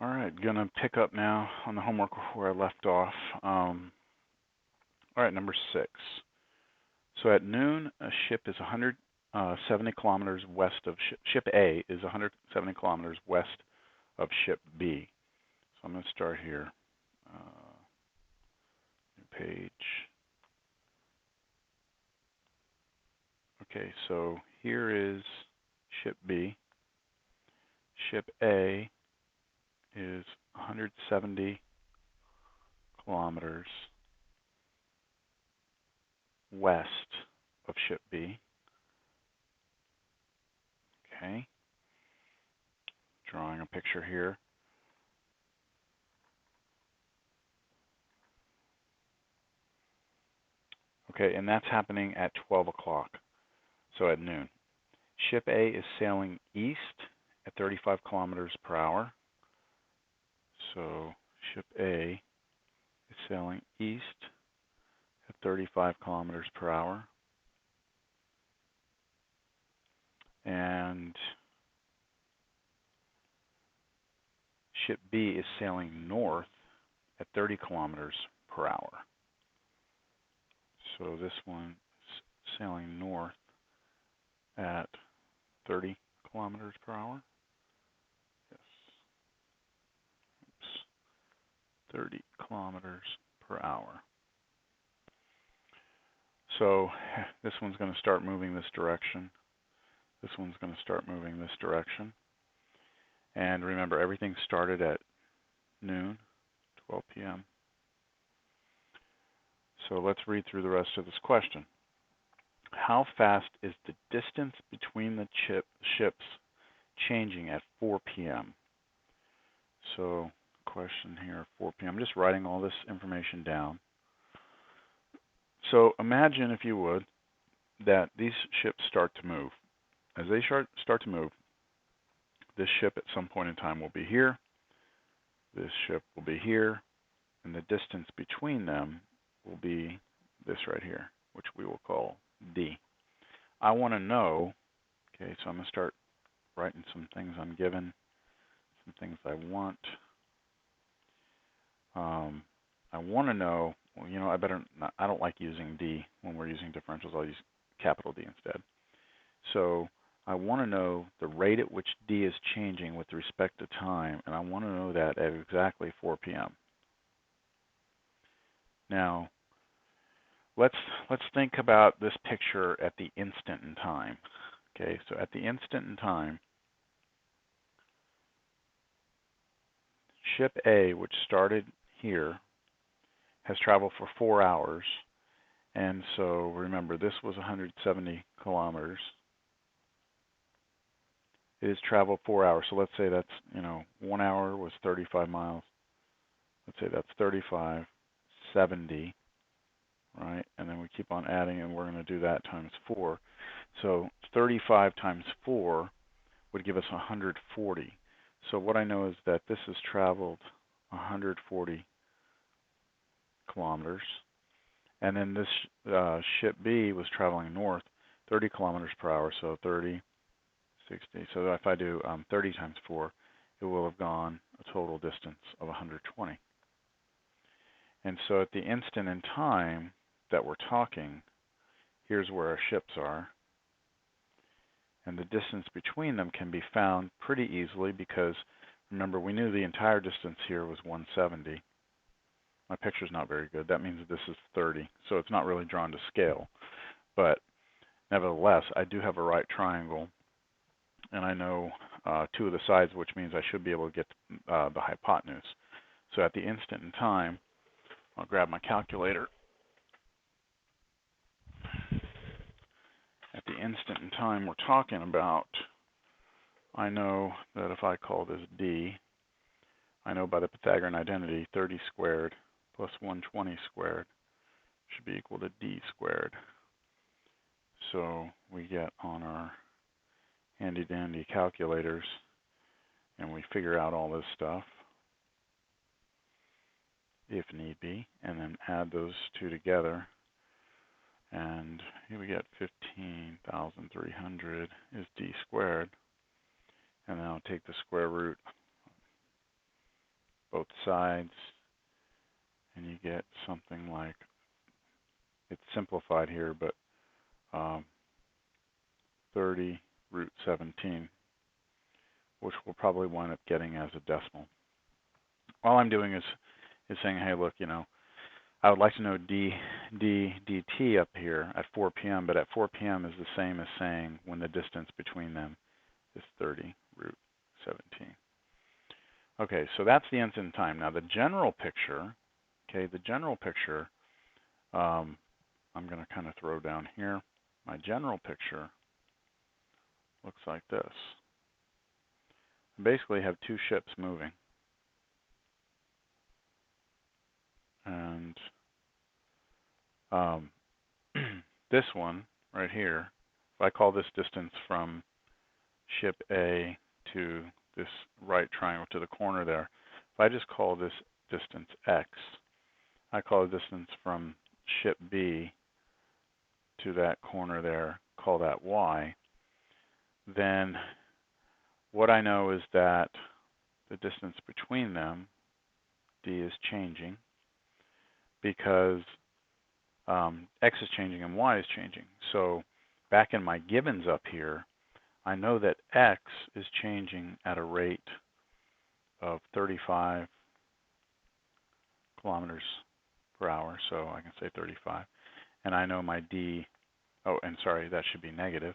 All right, gonna pick up now on the homework where I left off. All right, number 6. So at noon, a ship is 170 kilometers west of ship A is 170 kilometers west of ship B. So I'm going to start here. New page. Okay, so here is ship B. Ship A is 170 kilometers west of ship B. Okay, drawing a picture here. Okay, and that's happening at 12 o'clock, so at noon. Ship A is sailing east at 35 kilometers per hour. So ship A is sailing east at 35 kilometers per hour. And ship B is sailing north at 30 kilometers per hour. So this one is sailing north at 30 kilometers per hour. Yes. Oops. 30 kilometers per hour. So this one's going to start moving this direction. This one's going to start moving this direction. And remember, everything started at noon, 12 p.m. So let's read through the rest of this question. How fast is the distance between the ships changing at 4 p.m.? So question here, 4 p.m. I'm just writing all this information down. So imagine, if you would, that these ships start to move. As they start to move, this ship at some point in time will be here, this ship will be here, and the distance between them will be this right here, which we will call D. I want to know, okay, so I'm going to start writing some things I'm given, some things I want. I want to know, well, you know, I don't like using D when we're using differentials. I'll use capital D instead. So I want to know the rate at which D is changing with respect to time, and I want to know that at exactly 4 p.m. Now, let's think about this picture at the instant in time. Okay, so at the instant in time, ship A, which started here, has traveled for 4 hours. And so remember, this was 170 kilometers. It has traveled 4 hours. So let's say that's, 1 hour was 35 miles. Let's say that's 35, 70, right? And then we keep on adding, and we're going to do that times 4. So 35 times 4 would give us 140. So what I know is that this has traveled 140 kilometers. And then this ship B was traveling north 30 kilometers per hour, so 30, 60. So if I do 30 times 4, it will have gone a total distance of 120. And so at the instant in time that we're talking, here's where our ships are. And the distance between them can be found pretty easily because, remember, we knew the entire distance here was 170. My picture's not very good. That means that this is 30, so it's not really drawn to scale. But nevertheless, I do have a right triangle, and I know 2 of the sides, which means I should be able to get the hypotenuse. So at the instant in time, I'll grab my calculator. At the instant in time we're talking about, I know that if I call this D, I know by the Pythagorean identity, 30 squared plus 120 squared should be equal to D squared. So we get on our handy-dandy calculators, and we figure out all this stuff, if need be, and then add those 2 together. And here we get 15,300 is D squared. And then I'll take the square root both sides, and you get something like, it's simplified here, but 30 root 17, which we'll probably wind up getting as a decimal. All I'm doing is saying, hey, look, I would like to know dt up here at 4 p.m., but at 4 p.m. is the same as saying when the distance between them is 30 root 17. Okay, so that's the instant time. Now the general picture, I'm going to kind of throw down here. My general picture looks like this. I basically have two ships moving. And this one right here, if I call this distance from ship A to this right triangle to the corner there, if I just call this distance X, I call the distance from ship B to that corner there, call that Y, then what I know is that the distance between them, D, is changing because X is changing and Y is changing. So back in my givens up here, I know that X is changing at a rate of 35 kilometers per hour, so I can say 35. And I know my D, oh, and sorry, that should be negative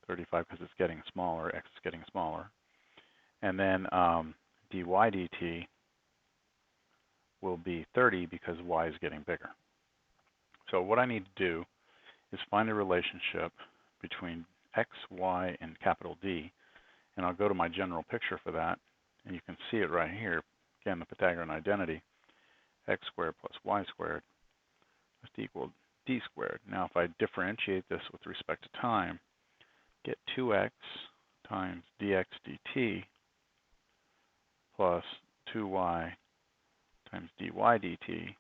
35 because it's getting smaller, X is getting smaller. And then dy dt will be 30 because Y is getting bigger. So what I need to do is find a relationship between X, Y, and capital D, and I'll go to my general picture for that, and you can see it right here. Again, the Pythagorean identity, X squared plus Y squared must equal D squared. Now if I differentiate this with respect to time, get 2x times dx dt plus 2y times dy dt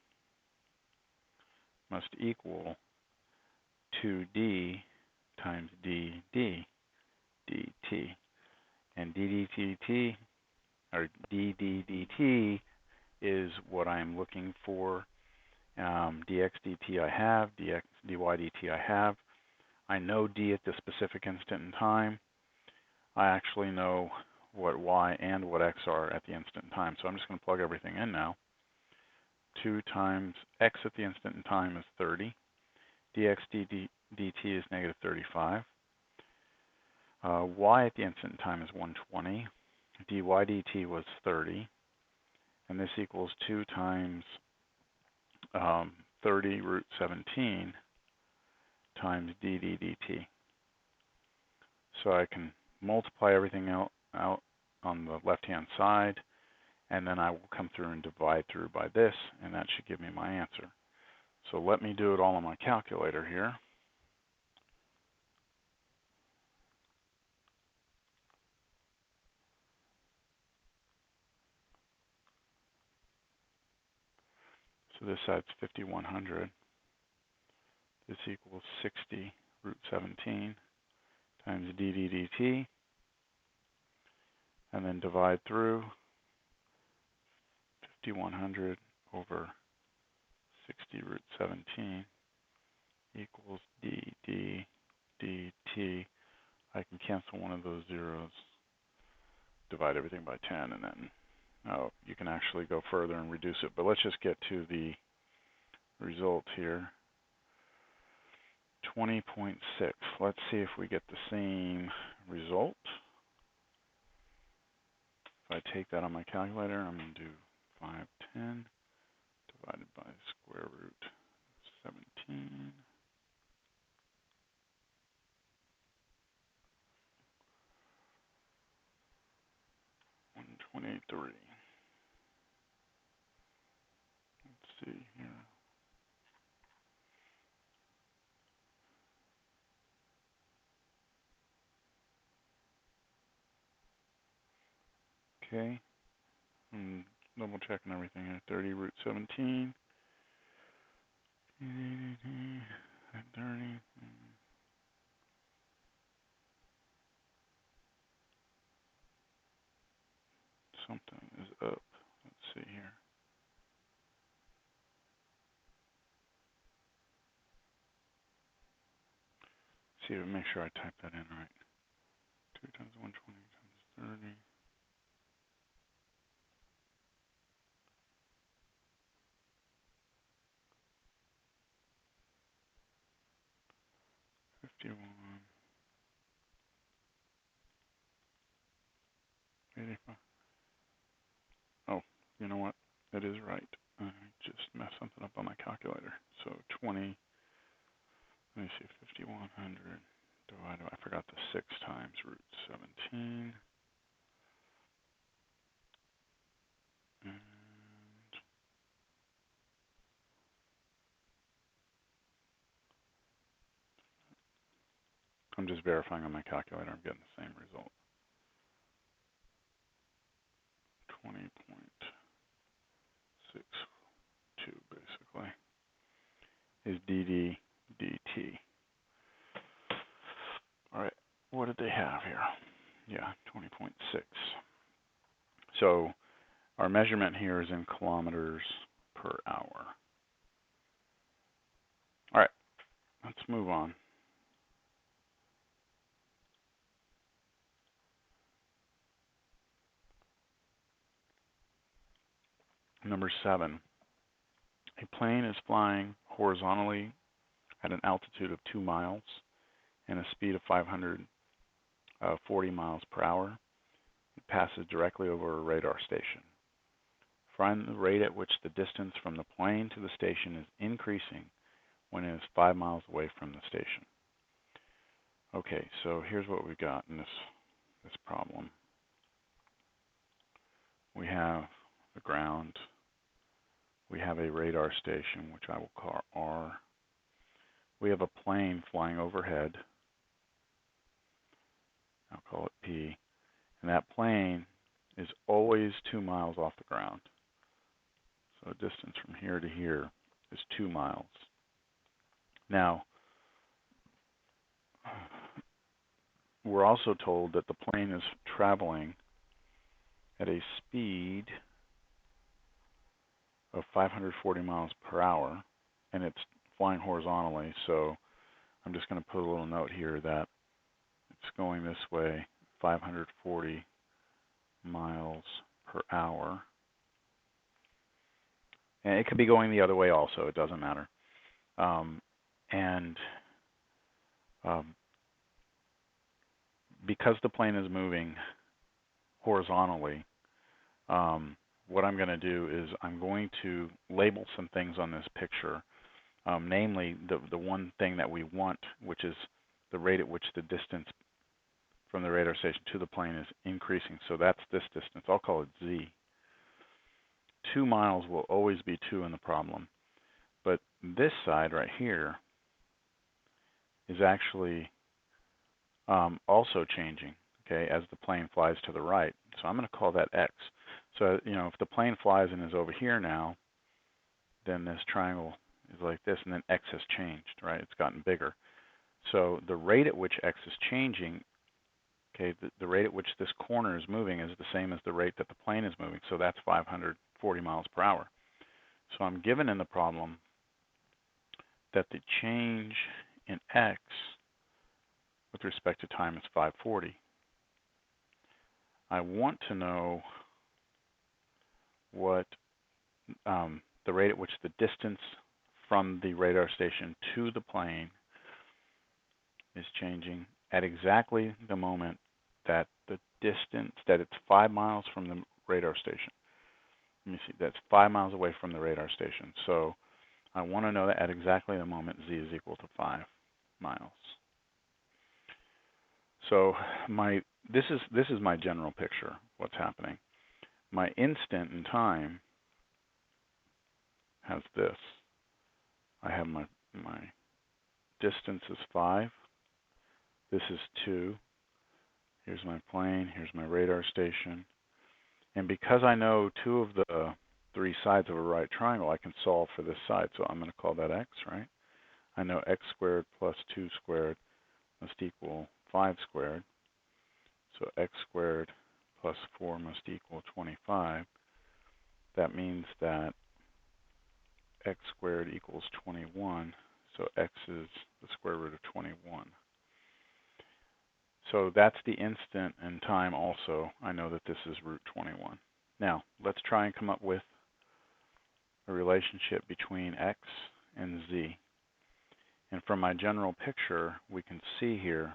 must equal 2d times dd dt. And dddt, or dddt, is what I'm looking for. Dx dt I have, dy dt I have. I know d at the specific instant in time. I actually know what y and what x are at the instant in time. So I'm just going to plug everything in now. 2 times x at the instant in time is 30. Dx dt is negative 35. Y at the instant in time is 120. Dy dt was 30. And this equals 2 times 30 root 17 times dd dt. So I can multiply everything out on the left-hand side, and then I will come through and divide through by this, and that should give me my answer. So let me do it all on my calculator here. So this side's 5100. This equals 60 root 17 times dd dt, and then divide through 5100 over 60 root 17 equals dd dt. I can cancel one of those zeros, divide everything by 10, and then you can actually go further and reduce it. But let's just get to the result here. 20.6. Let's see if we get the same result. If I take that on my calculator, I'm going to do 510 divided by square root 17. $123. Let's see here. Okay. I'm double checking everything here. 30 root 17. 30. Something is up. Let's see here. See, make sure I type that in right. 2 times 120 times 30. 51. 85. Oh, you know what? That is right. I just messed something up on my calculator. So 20, let me see, 5100 divided, I forgot the 6 times root 17. And I'm just verifying on my calculator. I'm getting the same result. 20.62 basically is dd dt. All right, what did they have here? Yeah, 20.6. So our measurement here is in kilometers per hour. All right, let's move on. Number 7, a plane is flying horizontally at an altitude of 2 miles and a speed of 540 miles per hour. It passes directly over a radar station. Find the rate at which the distance from the plane to the station is increasing when it is 5 miles away from the station. Okay, so here's what we've got in this problem. We have the ground. We have a radar station, which I will call R. We have a plane flying overhead. I'll call it P. And that plane is always 2 miles off the ground. So the distance from here to here is 2 miles. Now, we're also told that the plane is traveling at a speed of 540 miles per hour, and it's flying horizontally. So I'm just going to put a little note here that it's going this way, 540 miles per hour. And it could be going the other way also, it doesn't matter. Because the plane is moving horizontally, what I'm going to do is I'm going to label some things on this picture, namely the one thing that we want, which is the rate at which the distance from the radar station to the plane is increasing. So that's this distance. I'll call it Z. 2 miles will always be 2 in the problem. But this side right here is actually also changing, okay, as the plane flies to the right. So I'm going to call that X. So, if the plane flies and is over here now, then this triangle is like this, and then X has changed, right? It's gotten bigger. So the rate at which X is changing, okay, the rate at which this corner is moving is the same as the rate that the plane is moving. So that's 540 miles per hour. So I'm given in the problem that the change in X with respect to time is 540. I want to know what the rate at which the distance from the radar station to the plane is changing at exactly the moment that the distance, that it's 5 miles from the radar station. Let me see, that's 5 miles away from the radar station. So I want to know that at exactly the moment Z is equal to 5 miles. So this is my general picture, what's happening. My instant in time has this. I have my distance is 5. This is 2. Here's my plane. Here's my radar station. And because I know 2 of the 3 sides of a right triangle, I can solve for this side. So I'm going to call that X, right? I know X squared plus 2 squared must equal 5 squared. So X squared plus 4 must equal 25. that means that x squared equals 21. So x is the square root of 21. So that's the instant in time also. I know that this is root 21. Now, let's try and come up with a relationship between x and z. And from my general picture, we can see here,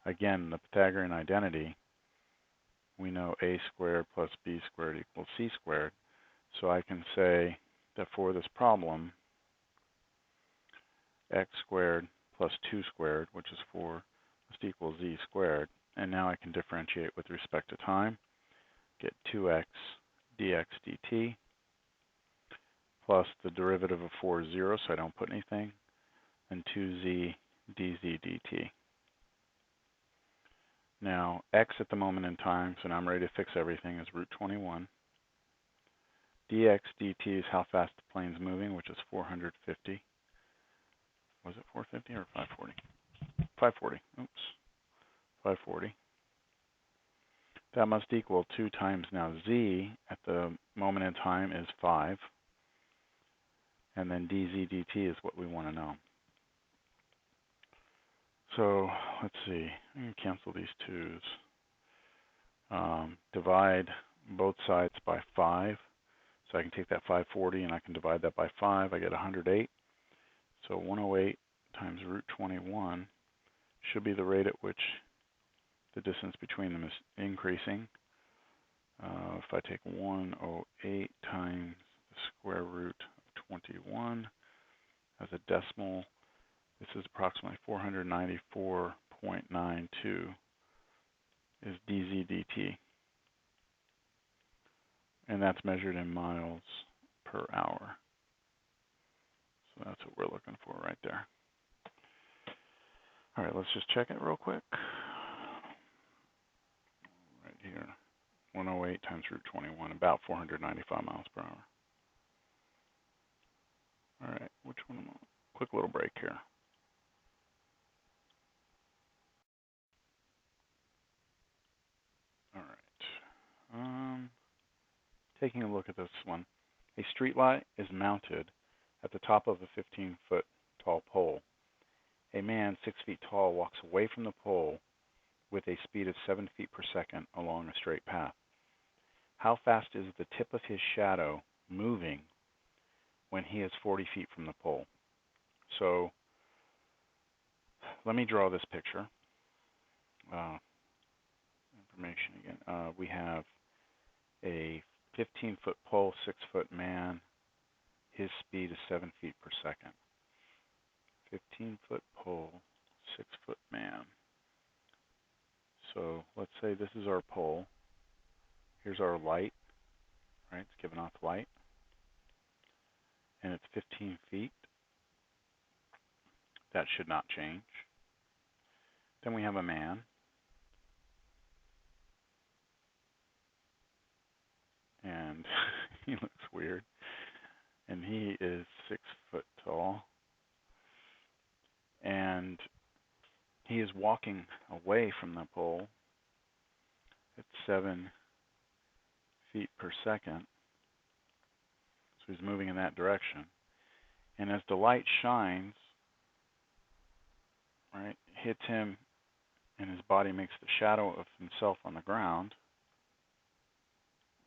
again, the Pythagorean identity. We know a squared plus b squared equals c squared. So I can say that for this problem, x squared plus 2 squared, which is 4, must equal z squared. And now I can differentiate with respect to time, get 2x dx dt, plus the derivative of 4 is 0, so I don't put anything, and 2z dz dt. Now, x at the moment in time, so now I'm ready to fix everything, is root 21. dx dt is how fast the plane's moving, which is 450. Was it 450 or 540? 540. Oops. 540. That must equal 2 times now z at the moment in time is 5. And then dz dt is what we want to know. So let's see. I'm going to cancel these 2's. Divide both sides by 5. So I can take that 540 and I can divide that by 5. I get 108. So 108 times root 21 should be the rate at which the distance between them is increasing. If I take 108 times the square root of 21 as a decimal, this is approximately 494.92 is dz dt. And that's measured in miles per hour. So that's what we're looking for right there. All right, let's just check it real quick. Right here, 108 times root 21, about 495 miles per hour. All right, which one am I? Quick little break here. All right. Taking a look at this one. A street light is mounted at the top of a 15-foot tall pole. A man 6 feet tall walks away from the pole with a speed of 7 feet per second along a straight path. How fast is the tip of his shadow moving when he is 40 feet from the pole? So let me draw this picture. Information again. We have a 15-foot pole, 6-foot man. His speed is 7 feet per second. 15-foot pole, 6-foot man. So let's say this is our pole. Here's our light, right? It's giving off light. And it's 15 feet. That should not change. Then we have a man. And he looks weird. And he is 6 foot tall. And he is walking away from the pole at 7 feet per second. So he's moving in that direction. And as the light shines, right, hits him and his body makes the shadow of himself on the ground,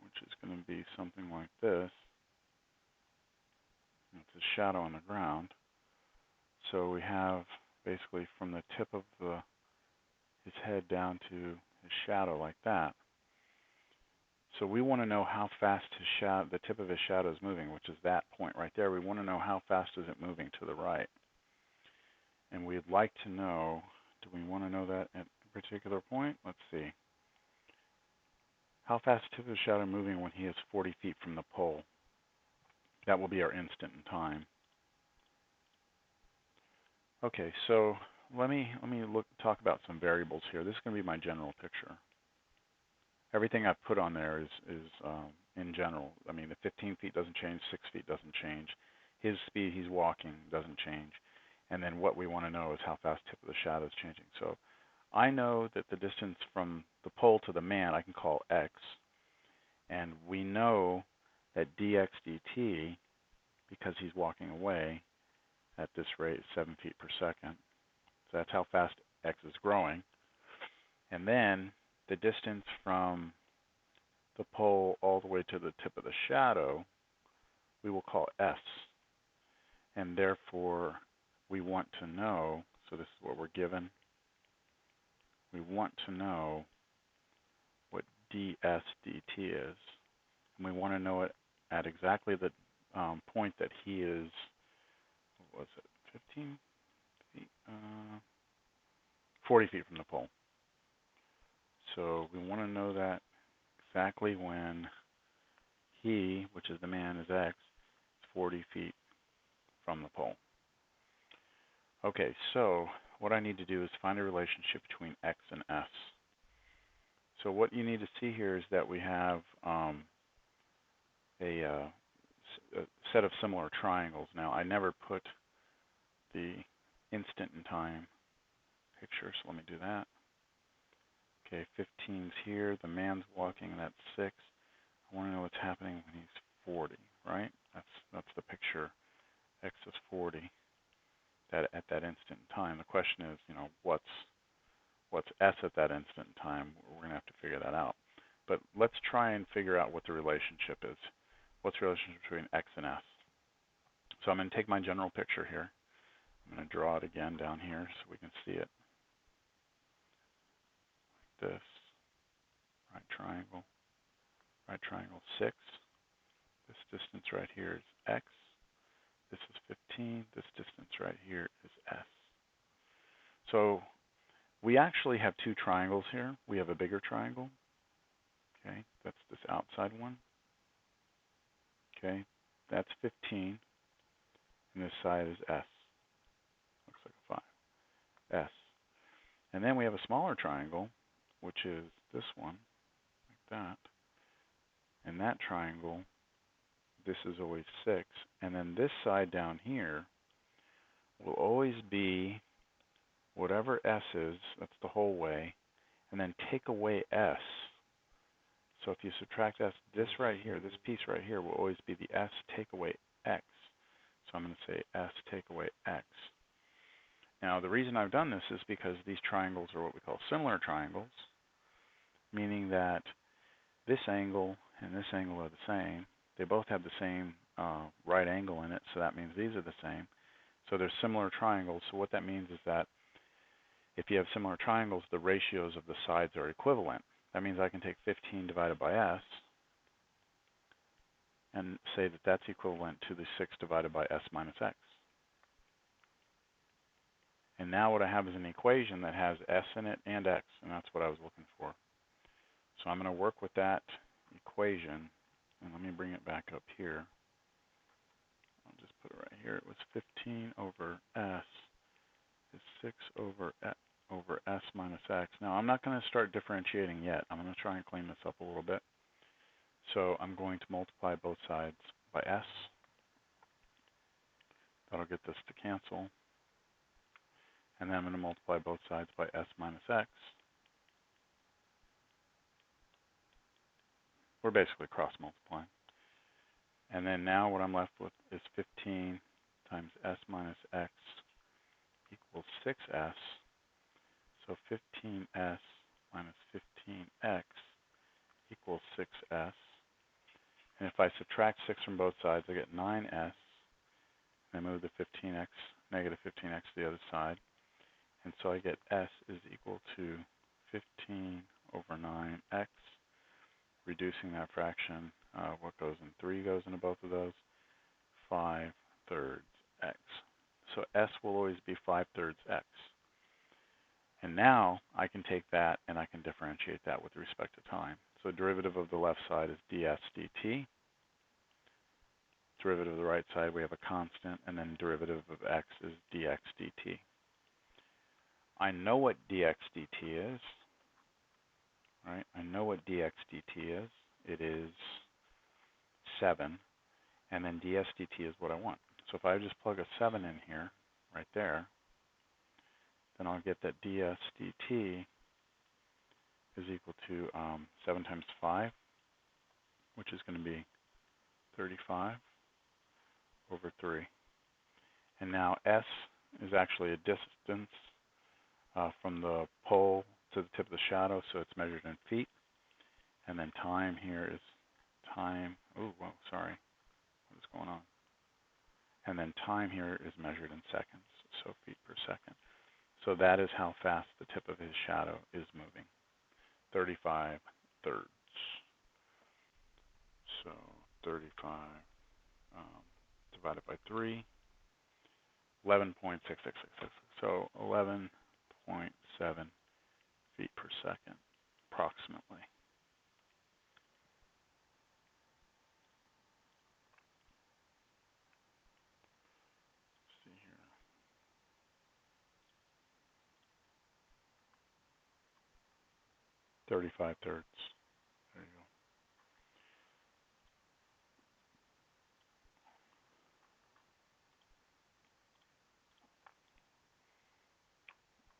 which is going to be something like this. It's a shadow on the ground. So we have basically from the tip of his head down to his shadow like that. So we want to know how fast the tip of his shadow is moving, which is that point right there. We want to know how fast is it moving to the right. And we'd like to know, do we want to know that at a particular point? Let's see. How fast is the tip of the shadow moving when he is 40 feet from the pole? That will be our instant in time. Okay, so let me talk about some variables here. This is going to be my general picture. Everything I've put on there is in general. I mean, the 15 feet doesn't change, 6 feet doesn't change. His speed he's walking doesn't change. And then what we want to know is how fast the tip of the shadow is changing. So I know that the distance from the pole to the man I can call x. And we know that dx dt, because he's walking away at this rate, 7 feet per second. So that's how fast x is growing. And then the distance from the pole all the way to the tip of the shadow, we will call s. And therefore, we want to know, so this is what we're given, we want to know what ds dt is. And we want to know it at exactly the point that he is, what was it, 15 feet? 40 feet from the pole. So we want to know that exactly when he, which is the man, is x, is 40 feet from the pole. Okay, so what I need to do is find a relationship between x and s. So what you need to see here is that we have a set of similar triangles. Now, I never put the instant in time picture, so let me do that. Okay, 15's here, the man's walking, and that's 6. I want to know what's happening when he's 40, right? That's the picture. X is 40 at that instant in time. The question is, what's s at that instant in time? We're going to have to figure that out. But let's try and figure out what the relationship is. What's the relationship between x and s? So I'm going to take my general picture here. I'm going to draw it again down here so we can see it. Like this. Right triangle 6. This distance right here is x. This is 15. This distance right here is s. So we actually have two triangles here. We have a bigger triangle. Okay, that's this outside one. Okay, that's 15. And this side is s. Looks like a 5. S. And then we have a smaller triangle, which is this one, like that. And that triangle, this is always 6. And then this side down here will always be whatever s is, that's the whole way, and then take away s. So if you subtract s, this right here, this piece right here will always be the s take away x. So I'm going to say s take away x. Now the reason I've done this is because these triangles are what we call similar triangles, meaning that this angle and this angle are the same. They both have the same right angle in it, so that means these are the same. So they're similar triangles. So what that means is that if you have similar triangles, the ratios of the sides are equivalent. That means I can take 15 divided by s and say that that's equivalent to the 6 divided by s minus x. And now what I have is an equation that has s in it and x, and that's what I was looking for. So I'm going to work with that equation, and let me bring it back up here. I'll just put it right here. It was 15 over s is 6 over s minus x. Now I'm not going to start differentiating yet. I'm going to try and clean this up a little bit. So I'm going to multiply both sides by s. That'll get this to cancel. And then I'm going to multiply both sides by s minus x. We're basically cross-multiplying. And then now what I'm left with is 15 times s minus x equals 6s. So 15s minus 15x equals 6s. And if I subtract 6 from both sides, I get 9s. And I move the negative 15x to the other side. And so I get s is equal to 15 over 9x. Reducing that fraction, what goes in 3 goes into both of those, 5/3 x. So s will always be 5/3 x. And now I can take that and I can differentiate that with respect to time. So derivative of the left side is ds dt. Derivative of the right side, we have a constant, and then derivative of x is dx dt. I know what dx dt is. Right? I know what dx dt is. It is 7, and then ds dt is what I want. So if I just plug a 7 in here, right there, then I'll get that ds dt is equal to 7 times 5, which is going to be 35 over 3. And now S is actually a distance from the pole to the tip of the shadow, so it's measured in feet. And then time here is time. Oh, whoa, sorry. What is going on? And then time here is measured in seconds, so feet per second. So that is how fast the tip of his shadow is moving. 35 thirds. So 35 divided by 3, 11.6666. So 11.7 feet per second, approximately. Let's see here. 35 thirds. There you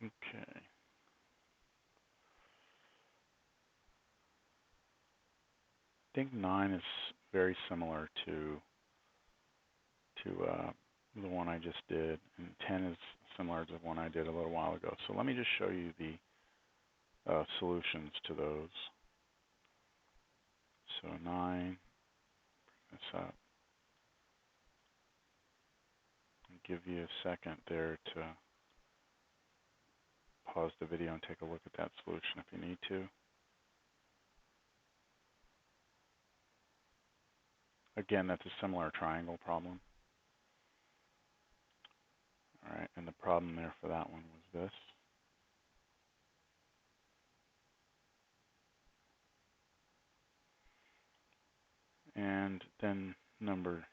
go. Okay. I think 9 is very similar to the one I just did, and 10 is similar to the one I did a little while ago. So let me just show you the solutions to those. So 9, bring this up, and give you a second there to pause the video and take a look at that solution if you need to. Again, that's a similar triangle problem. All right, and the problem there for that one was this. And then number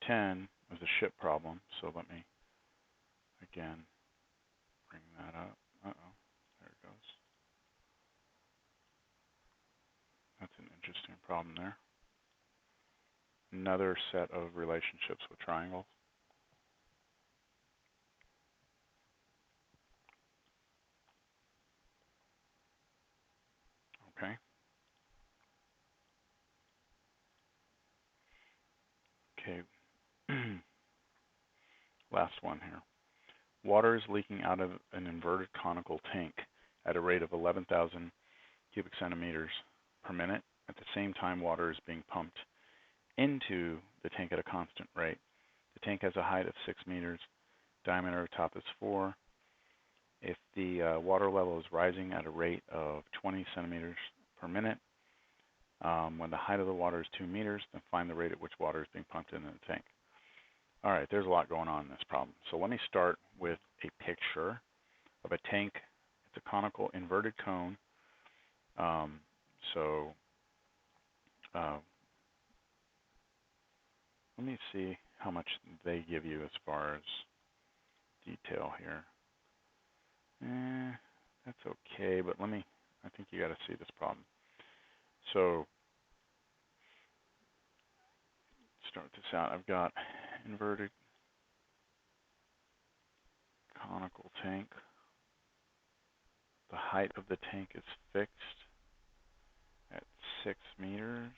10 was a ship problem. So let me, again, bring that up. Uh-oh, there it goes. That's an interesting problem there. Another set of relationships with triangles. Okay. Okay. Last one here. Water is leaking out of an inverted conical tank at a rate of 11,000 cubic centimeters per minute. At the same time, water is being pumped into the tank at a constant rate. The tank has a height of 6 meters, diameter of top is 4. If the water level is rising at a rate of 20 centimeters per minute, when the height of the water is 2 meters, then find the rate at which water is being pumped into the tank. All right, there's a lot going on in this problem. So let me start with a picture of a tank. It's a conical inverted cone. Let me see how much they give you as far as detail here. That's okay, but I think you got to see this problem. So start this out. I've got inverted conical tank. The height of the tank is fixed at 6 meters.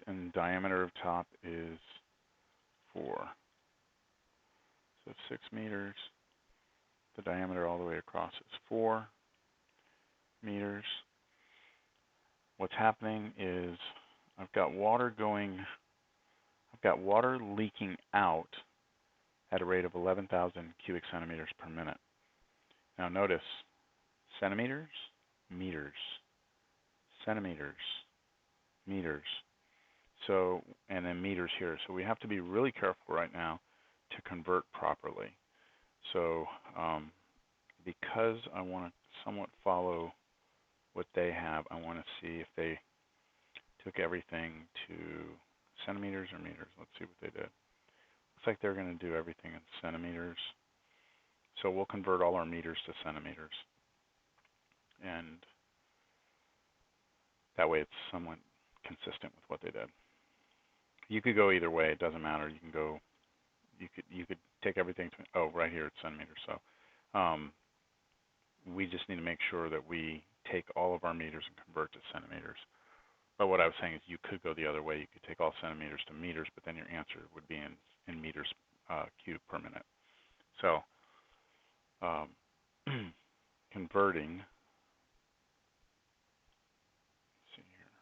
And diameter of top is 4. So 6 meters. The diameter all the way across is 4 meters. What's happening is I've got water leaking out at a rate of 11,000 cubic centimeters per minute. Now notice, centimeters, meters, centimeters, meters. So, and then meters here. So we have to be really careful right now to convert properly. So because I want to somewhat follow what they have, I want to see if they took everything to centimeters or meters. Let's see what they did. Looks like they're going to do everything in centimeters. So we'll convert all our meters to centimeters. And that way it's somewhat consistent with what they did. You could go either way, it doesn't matter. You can go, you could take everything to, oh, right here it's centimeters. So we just need to make sure that we take all of our meters and convert to centimeters. But what I was saying is you could go the other way. You could take all centimeters to meters, but then your answer would be in meters cubed per minute. So converting, let's see here.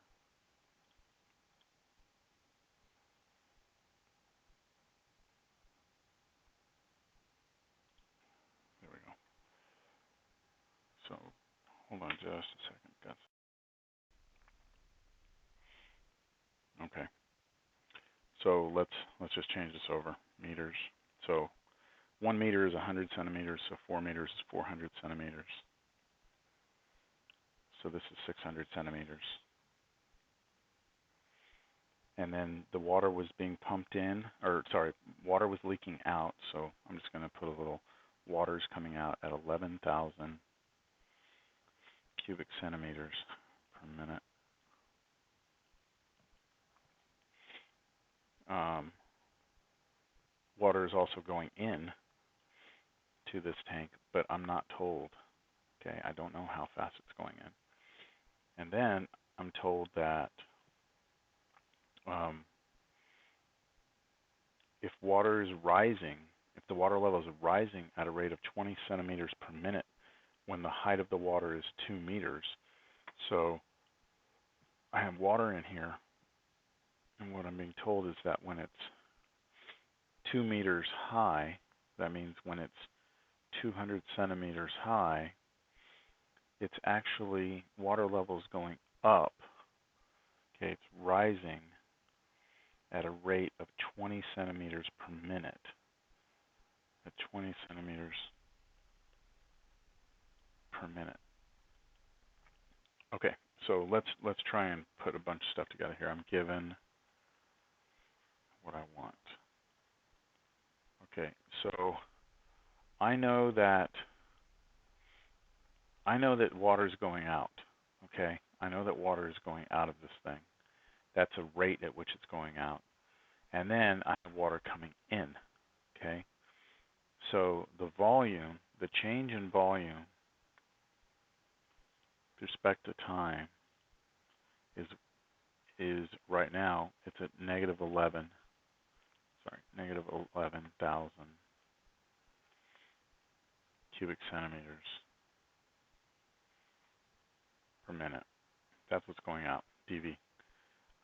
There we go. So hold on just a second. Okay. So let's just change this over. Meters. So 1 meter is 100 centimeters, so 4 meters is 400 centimeters. So this is 600 centimeters. And then the water was being pumped in, or sorry, water was leaking out. So I'm just going to put a little water's coming out at 11,000 cubic centimeters per minute. Water is also going in to this tank, but I'm not told. Okay, I don't know how fast it's going in. And then I'm told that if water is rising, if the water level is rising at a rate of 20 centimeters per minute when the height of the water is 2 meters, so I have water in here, and what I'm being told is that when it's 2 meters high, that means when it's 200 centimeters high, it's actually water levels going up. Okay, it's rising at a rate of 20 centimeters per minute. At 20 centimeters per minute. Okay, so let's try and put a bunch of stuff together here. I'm given what I want. Okay, so I know that water is going out. Okay, I know that water is going out of this thing. That's a rate at which it's going out. And then I have water coming in. Okay, so the volume, the change in volume with respect to time is right now it's at negative 11. Sorry, negative 11,000 cubic centimeters per minute. That's what's going out, dV,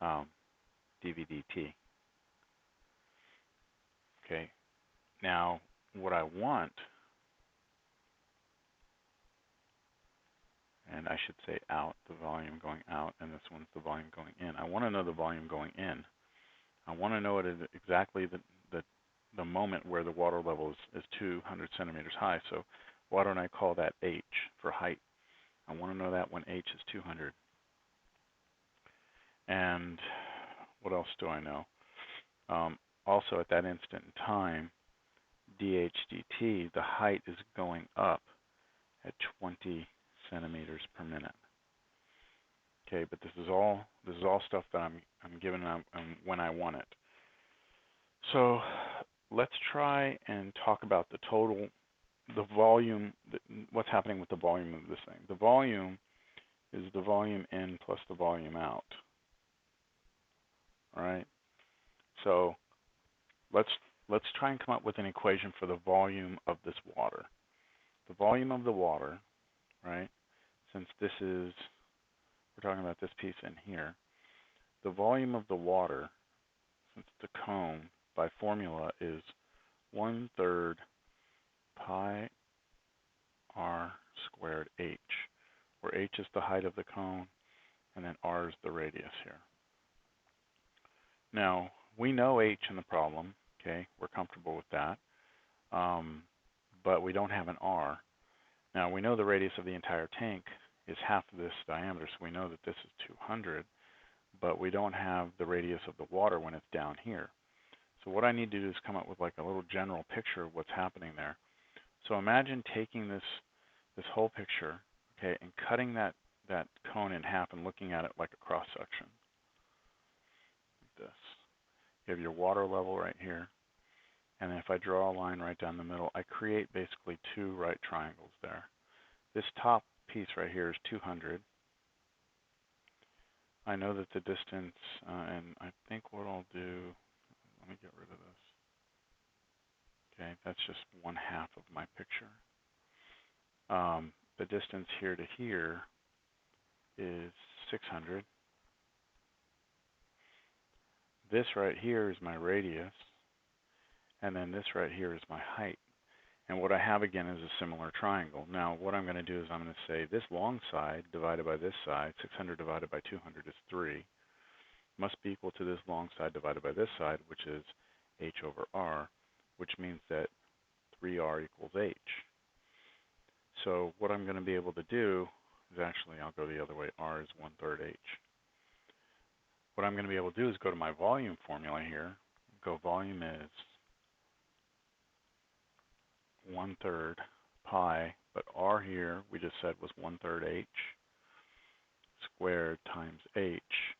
dV dt. Okay, now what I want, and I should say out, the volume going out, and this one's the volume going in. I want to know the volume going in. I want to know it at exactly the moment where the water level is 200 centimeters high. So why don't I call that H for height? I want to know that when H is 200. And what else do I know? Also at that instant in time, dH dt, the height is going up at 20 centimeters per minute. Okay, but this is all stuff that I'm given when I want it. So let's try and talk about the total, the volume, what's happening with the volume of this thing. The volume is the volume in plus the volume out. All right. So let's try and come up with an equation for the volume of this water. The volume of the water, right? Since this is, we're talking about this piece in here. The volume of the water, since the cone by formula is 1/3 pi r squared h, where h is the height of the cone and then r is the radius here. Now, we know h in the problem, okay? We're comfortable with that, but we don't have an r. Now, we know the radius of the entire tank is half of this diameter, so we know that this is 200, but we don't have the radius of the water when it's down here. So what I need to do is come up with like a little general picture of what's happening there. So imagine taking this whole picture, okay, and cutting that cone in half and looking at it like a cross section. Like this. You have your water level right here, and then if I draw a line right down the middle, I create basically two right triangles there. this top piece right here is 200. I know that the distance, and I think what I'll do, let me get rid of this. Okay, that's just 1/2 of my picture. The distance here to here is 600. This right here is my radius, and then this right here is my height. And what I have again is a similar triangle. Now what I'm going to do is I'm going to say this long side divided by this side, 600 divided by 200 is 3, must be equal to this long side divided by this side, which is h over r, which means that 3r equals h. So what I'm going to be able to do is actually, I'll go the other way, r is 1/3 h. What I'm going to be able to do is go to my volume formula here. Go volume is 1/3 pi, but r here we just said was 1/3 h squared times h.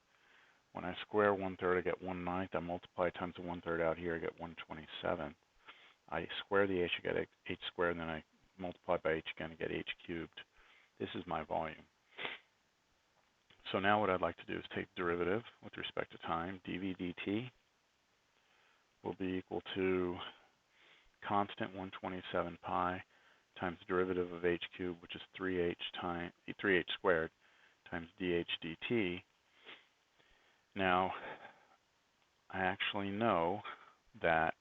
When I square 1/3, I get 1/9. I multiply times the 1/3 out here, I get 1/27. I square the h, I get h squared, and then I multiply by h again, I get h cubed. This is my volume. So now what I'd like to do is take derivative with respect to time. dv dt will be equal to constant 127 pi times derivative of h cubed, which is 3h squared times dh dt. Now, I actually know that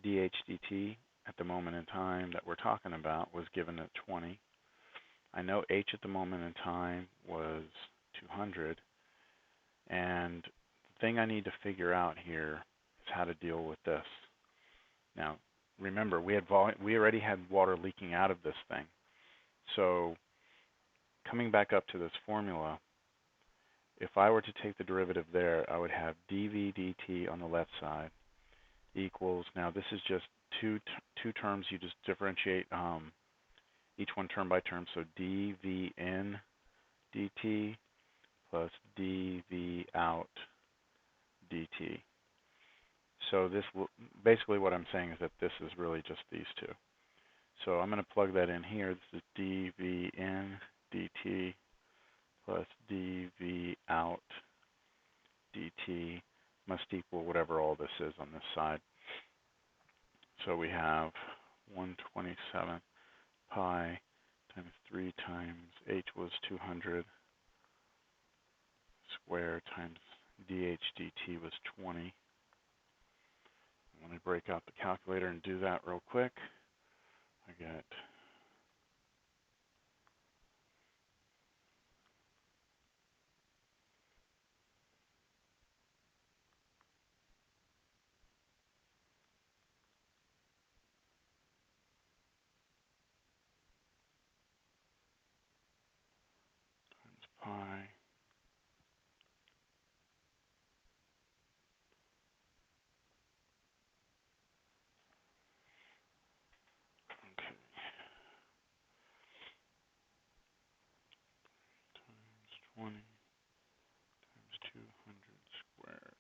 dh dt at the moment in time that we're talking about was given at 20. I know h at the moment in time was 200. And the thing I need to figure out here is how to deal with this. Now, remember, we already had water leaking out of this thing. So coming back up to this formula, if I were to take the derivative there, I would have dv dt on the left side equals, now this is just two terms, you just differentiate each one term by term, so dv in dt plus dv out dt. So this basically what I'm saying is that this is really just these two. So I'm going to plug that in here. This is dv in dt plus dv out dt must equal whatever all this is on this side. So we have 127 pi times 3 times h was 200 squared times dh dt was 20. Let me break out the calculator and do that real quick. I get times pi okay, times 20 times 200 squared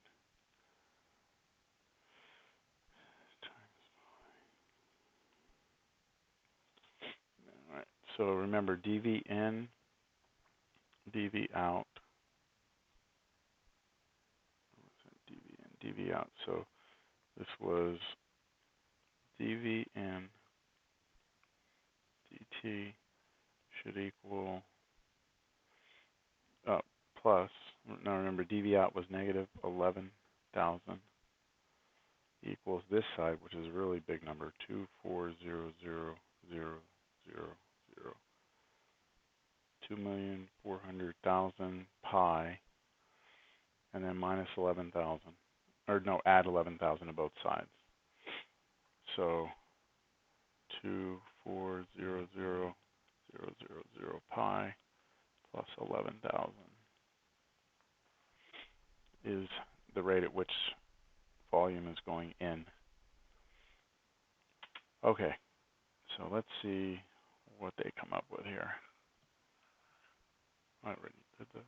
times. All right. So remember dv in, dv out. dv out. So this was dv in dt should equal plus. Now remember dv out was negative 11,000 equals this side, which is a really big number, 2,400,000, 2,400,000 pi, and then minus 11,000, or no, add 11,000 to both sides. So 2,400,000 pi plus 11,000 is the rate at which volume is going in. Okay, so let's see what they come up with here. I already did this.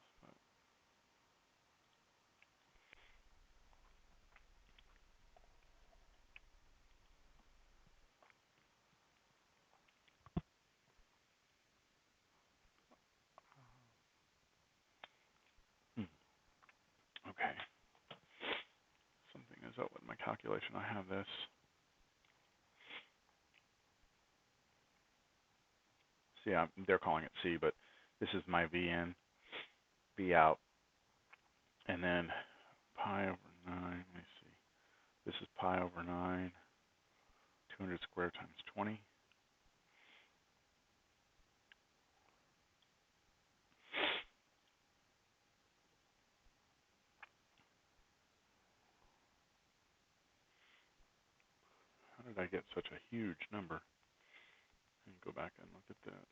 my calculation. I have this. See, they're calling it C, but this is my V in, V out, and then pi over 9. Let me see. This is pi over 9, 200 squared times 20. How did I get such a huge number? And go back and look at that.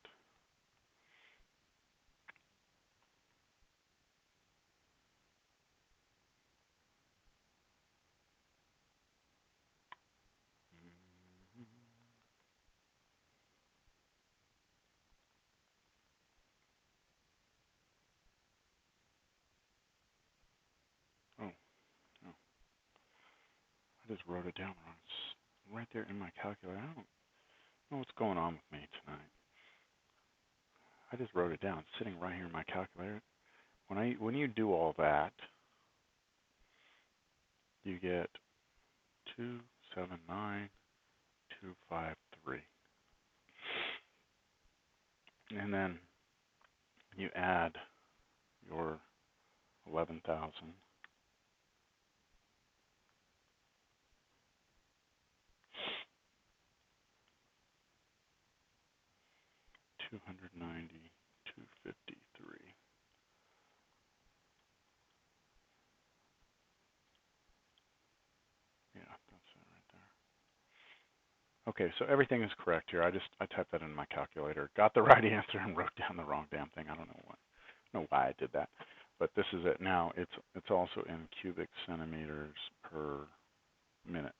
Oh, no. I just wrote it down wrong. It's right there in my calculator. I don't know what's going on with me tonight. I just wrote it down. It's sitting right here in my calculator. When you do all that, you get 279,253. And then you add your 11,290,253. Yeah, that's it right there. Okay, so everything is correct here. I typed that in my calculator, got the right answer, and wrote down the wrong damn thing. I don't know why I did that, but this is it. Now it's also in cubic centimeters per minute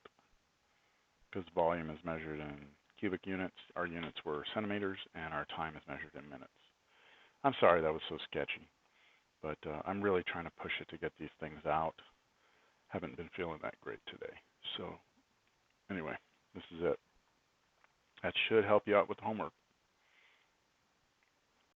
because volume is measured in cubic units. Our units were centimeters, and our time is measured in minutes. I'm sorry that was so sketchy, but I'm really trying to push it to get these things out. Haven't been feeling that great today. So anyway, this is it. That should help you out with homework.